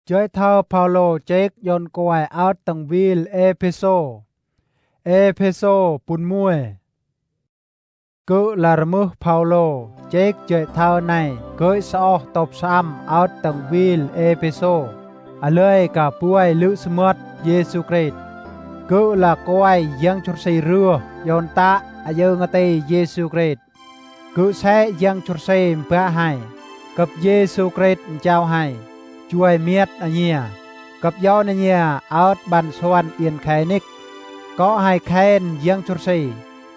Chơi thơ Paulo chết yon quài out tầng vil Epheso pun mùi. Cứ là rmư Paulo chết chơi thơ này cưới so tộc xăm out tầng vil Epheso. À lời cả buổi lữ smut Giêsu Christ. Cứ là quài dân chốt xây rưa yon ta à dương ở tây Giêsu Christ. Cứ sẽ dân chốt xây mbạ hai. Cập Giêsu Christ chào hai. Chuối miết anh nhỉ, cặp gió anh nhỉ, out bàn xoan yên khai nick, có hai khen giang chốt sĩ,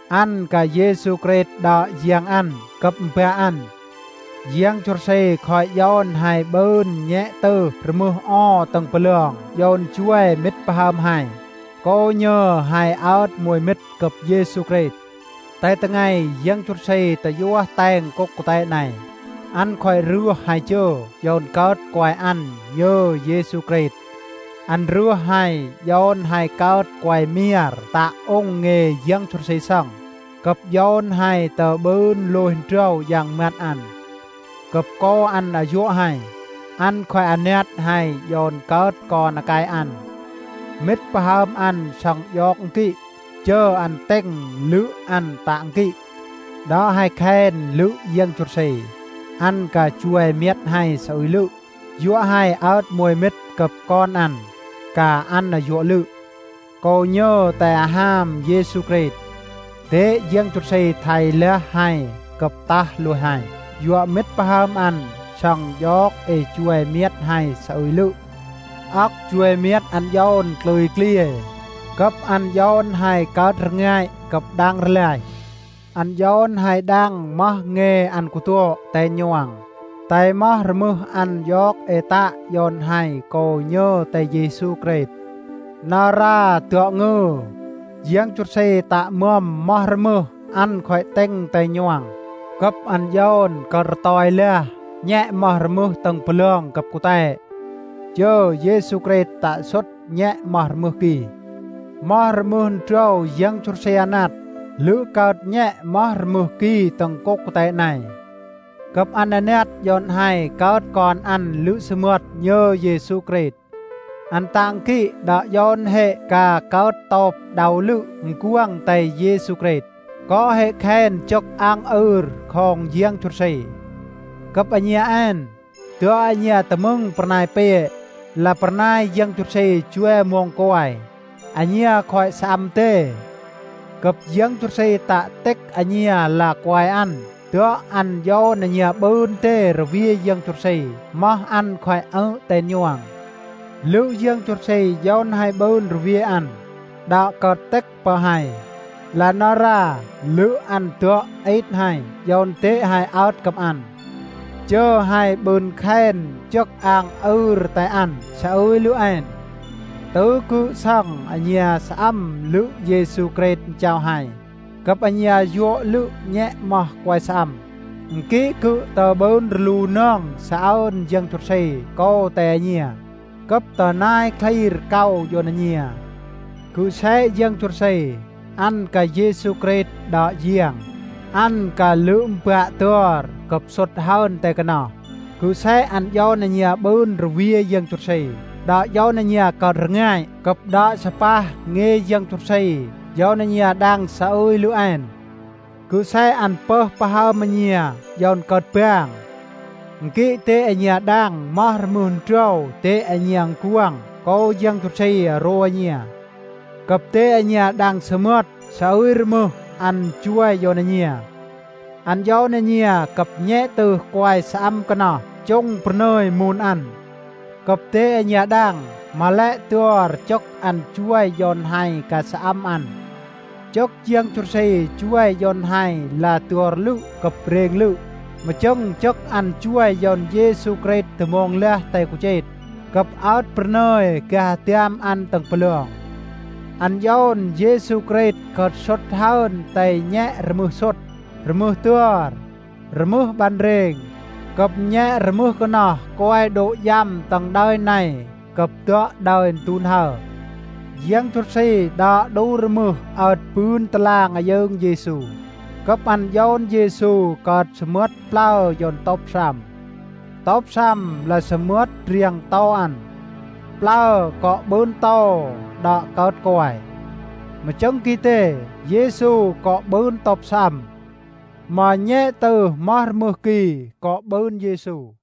ăn cả Giêsu Christ đọ giang ăn, cặp bia ăn, giang chốt sĩ khỏi giòn hai bên nhẹ tư, mưa o tầng bờ lường, giòn chuối mít baham hai, có nhờ hai out mùi mít cặp Giêsu Christ, tại từng ngày giang chốt sĩ tại vua tang cốc của tại này. Ăn khỏi rửa hai chơ, dọn cớt quài ăn nhờ Giêsu Christ. Ăn rửa hai, dọn hai cớt quài miar tạ ông nghề dân chốt xây sẵn. Cập dọn hai tờ bơn lô hình trâu dạng mát ăn. Cập có ăn ở dỗ hai. Ăn khỏi ăn nét hai, dọn cớt còn là cái ăn. Mít bà hâm ăn sẵn dọc kỵ, chơ ăn tên lữ ăn tạng kỵ. Đó hai khen lữ dân chốt xây. Ăn cả chuối miết hai sợi lự, dũa hai ớt mùi mít cập con ăn, cả ăn là dũa lự. Cô nhớ tại ham Giêsu Christ, thế dân chốt xây thầy lẽ hai cập ta lùi hai, dũa mít bà hâm ăn, xong giót chuối miết hai sợi lự. Ốc chuối miết ăn dôn lùi clia, cập ăn dôn hai cớt ngay cập đang lại. Ăn dọn hai đang mah nghe ăn của tua tay nhoàng. Tay mah rmư ăn giót ta dọn hai cô nhớ tay Giêsu Christ. Nà ra tựa ngư. Giang chút xe tạ mâm mah rmư ăn khỏi tên tay nhoàng. Cấp ăn dọn cờ tòi lê. Nhẹ mah rmư tầng bờ lương cập của tay. Chơ Giêsu Christ tạ xuất nhẹ mah rmư kỳ. Mah rmư trâu giang chút xe nát. Lữ cợt nhẹ mơ mơ kỳ tầng cốc tại này. Cập ăn nét dọn hai cợt còn ăn lữ sư mượt nhờ Giêsu Christ. Ăn tạng kỵ đã dọn hệ cả cợt tộc đầu lữ quang tại Giêsu Christ. Có hệ khen chốc ăn không giang chút sĩ. Cập anh nhà anh. Tựa anh nhà tầm mừng pernai pê là pernai giang chút sĩ chua mong coi. Anh nhà khỏi xăm tê. Cập giang chút xây tạ tích anh nhà là quài ăn. Tựa ăn do nà nhà bơn tê rồi vi giang chút xây. Mà ăn khoai tên nhoàng. Lữ giang chút xây do hai bơn rồi vi ăn. Đã có tích bà hai. Là nó ra lữ ăn tựa ít hai. Do tế hai ớt cầm ăn. Chơ hai bơn khen chắc ăn tay ăn. Sẽ ơi lữ ăn. Tớ cứ sang anh nhà xăm lữ Giêsu Christ chào hai. Cập anh nhà dỗ lữ nhẹ mơ quay xăm. Kỹ cứ tờ bơn lù nâng xa ơn dân chút xây cô tè nhà. Cập tờ nai khai cao dồn anh nhà. Cứ sẽ dân chút xây. Ăn cả Giêsu Christ đọ giang. Ăn cả lữ bạ tùr cập xuất hơn tè cái nào. Cứ sẽ ăn dô anh nhà bơn rồi vía dân chút xây. Đã do nà nhà cọt ngay cập đã sapa nghe dân chút xây do nà nhà đang sa ơi lũ an cứ xe ăn pơ pa ha mà nhà do cọt bang kỹ tế anh nhà đang mar mùn trâu tế anh nhà quang có dân chút xây rồi nhà cập tế anh nhà đang smut sa ơi mơ ăn chua do nà nhà ăn do nà nhà cập nhẹ từ quay xăm cái nọ trong nơi mùn ăn. Cập tế nhà đang mà lẽ tùa chốc ăn chuối dọn hai cả xăm ăn. Chốc giang chút xây chuối dọn hai là tùa lự cập rèn lự. Mà chốc ăn chuối dọn Giêsu Christ từ mong lẽ tay của chết. Cập ớt bờ nơi cả tiêm ăn tầng bờ lường. Ăn dọn Giêsu Christ cọt sốt hơn tay nhẹ rmư tùa rmư bàn rèn. Cập nhẹ rmư có nọ coi độ giam tầng đời này cập tựa đời tuôn hở. Giang chút xây đã đủ rmư ở bươn tà lang ở dương Giêsu. Cập ăn dọn Giêsu cọt smut plau dọn tốp xăm. Tốp xăm là smut riêng tao ăn. plao có bơn to đọ cớt quài mà chẳng kỳ tê Giêsu có bơn tộc xăm mà nhẹ từ mar mơ kỳ có bơn Giêsu